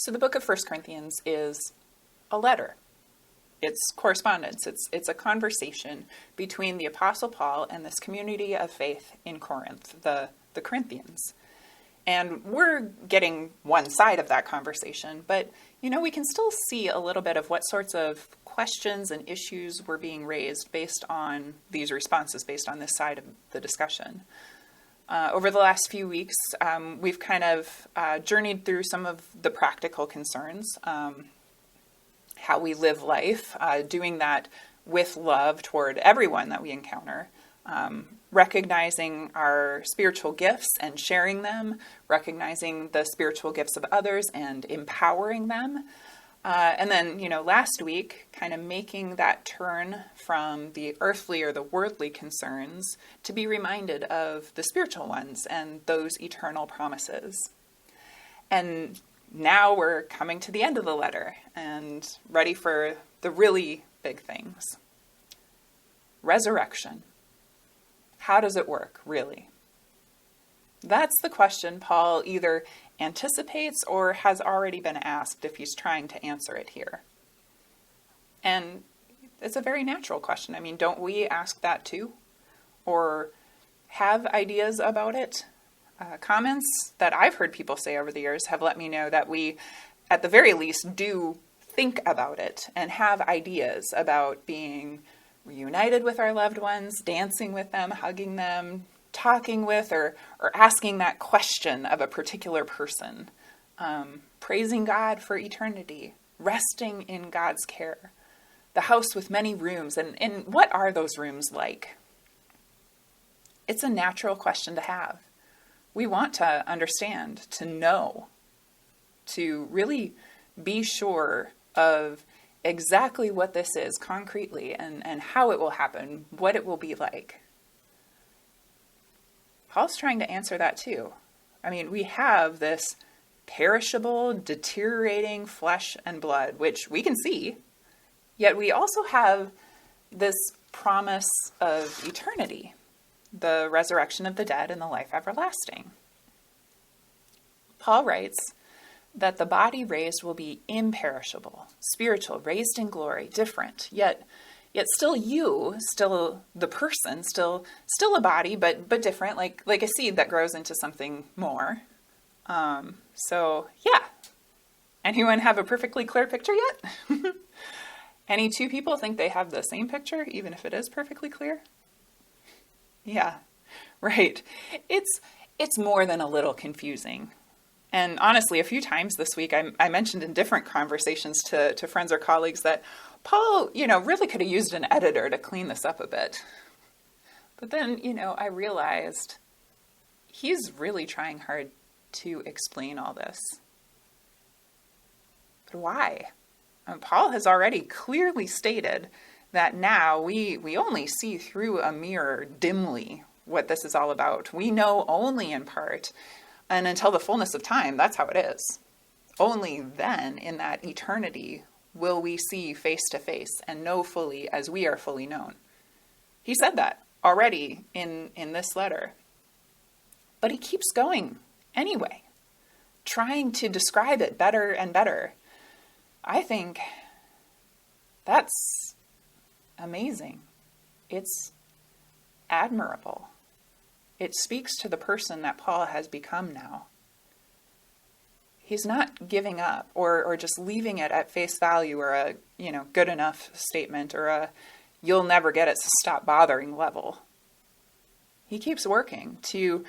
So the book of 1 Corinthians is a letter. It's correspondence. It's a conversation between the Apostle Paul and this community of faith in Corinth, the Corinthians. And we're getting one side of that conversation, but, we can still see a little bit of what sorts of questions and issues were being raised based on these responses, based on this side of the discussion. Over the last few weeks, we've kind of journeyed through some of the practical concerns, how we live life, doing that with love toward everyone that we encounter, recognizing our spiritual gifts and sharing them, recognizing the spiritual gifts of others and empowering them. And then, last week, kind of making that turn from the earthly or the worldly concerns to be reminded of the spiritual ones and those eternal promises. And now we're coming to the end of the letter and ready for the really big things. Resurrection. How does it work, really? That's the question Paul either anticipates or has already been asked if he's trying to answer it here. And it's a very natural question. I mean, don't we ask that too? Or have ideas about it? Comments that I've heard people say over the years have let me know that we, at the very least, do think about it and have ideas about being reunited with our loved ones, dancing with them, hugging them, talking with or asking that question of a particular person, praising God for eternity, resting in God's care, the house with many rooms, and what are those rooms like? It's a natural question to have. We want to understand, to know, to really be sure of exactly what this is concretely and how it will happen, what it will be like. Paul's trying to answer that too. I mean, we have this perishable, deteriorating flesh and blood, which we can see, yet we also have this promise of eternity, the resurrection of the dead and the life everlasting. Paul writes that the body raised will be imperishable, spiritual, raised in glory, different, yet still you, still the person, still a body, but different, like a seed that grows into something more. So yeah. Anyone have a perfectly clear picture yet? Any two people think they have the same picture, even if it is perfectly clear? Yeah, right. It's more than a little confusing. And honestly, a few times this week, I mentioned in different conversations to friends or colleagues that Paul, really could have used an editor to clean this up a bit. But then, I realized he's really trying hard to explain all this. But why? Paul has already clearly stated that now we only see through a mirror dimly what this is all about. We know only in part. And until the fullness of time, that's how it is. Only then, in that eternity, will we see face to face and know fully as we are fully known. He said that already in this letter. But he keeps going anyway, trying to describe it better and better. I think that's amazing. It's admirable. It speaks to the person that Paul has become now. He's not giving up or just leaving it at face value or a, good enough statement or a you'll never get it, so stop bothering level. He keeps working to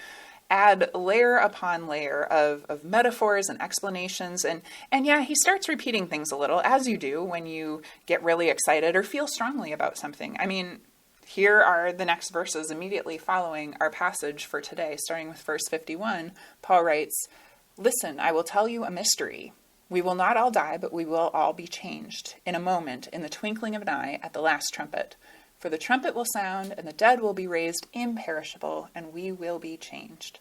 add layer upon layer of metaphors and explanations. And yeah, he starts repeating things a little, as you do when you get really excited or feel strongly about something. I mean, here are the next verses immediately following our passage for today, starting with verse 51. Paul writes, "Listen, I will tell you a mystery. We will not all die, but we will all be changed in a moment, in the twinkling of an eye, at the last trumpet. For the trumpet will sound, and the dead will be raised imperishable, and we will be changed.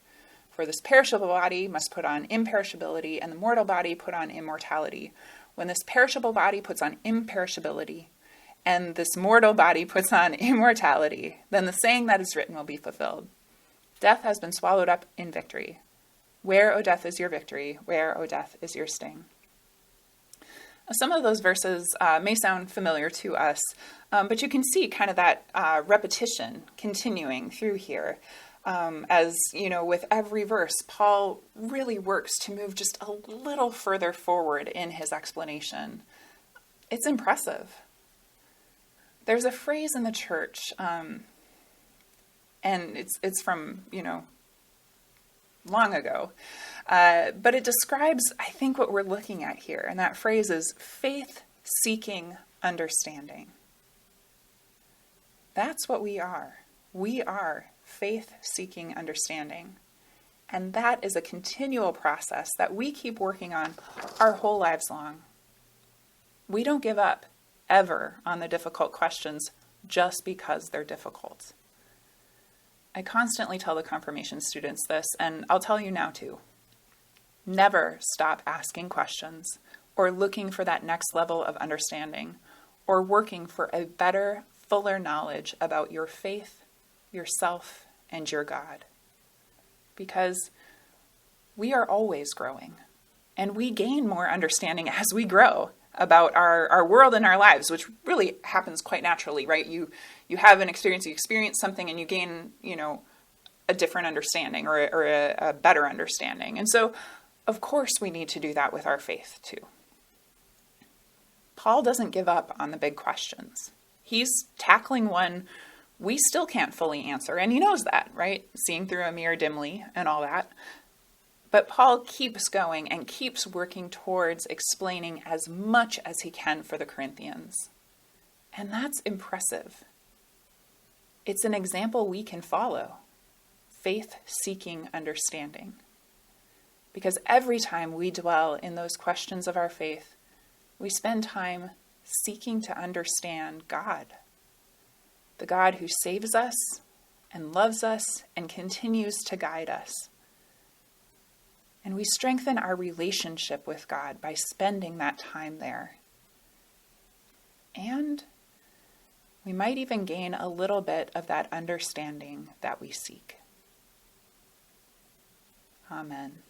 For this perishable body must put on imperishability, and the mortal body put on immortality. When this perishable body puts on imperishability, and this mortal body puts on immortality, then the saying that is written will be fulfilled. Death has been swallowed up in victory. Where, O death, is your victory? Where, O death, is your sting?" Some of those verses may sound familiar to us, but you can see kind of that repetition continuing through here. As you know, with every verse, Paul really works to move just a little further forward in his explanation. It's impressive. There's a phrase in the church, and it's from, long ago, but it describes, I think, what we're looking at here, and that phrase is faith-seeking understanding. That's what we are. We are faith-seeking understanding. And that is a continual process that we keep working on our whole lives long. We don't give up ever on the difficult questions just because they're difficult. I constantly tell the confirmation students this, and I'll tell you now too. Never stop asking questions or looking for that next level of understanding or working for a better, fuller knowledge about your faith, yourself, and your God. Because we are always growing, and we gain more understanding as we grow about our world and our lives, which really happens quite naturally, right? You have an experience, you experience something, and you gain, a different understanding or a better understanding. And so, of course, we need to do that with our faith too. Paul doesn't give up on the big questions. He's tackling one we still can't fully answer, and he knows that, right? Seeing through a mirror dimly and all that. But Paul keeps going and keeps working towards explaining as much as he can for the Corinthians. And that's impressive. It's an example we can follow. Faith-seeking understanding. Because every time we dwell in those questions of our faith, we spend time seeking to understand God. The God who saves us and loves us and continues to guide us. And we strengthen our relationship with God by spending that time there. And we might even gain a little bit of that understanding that we seek. Amen.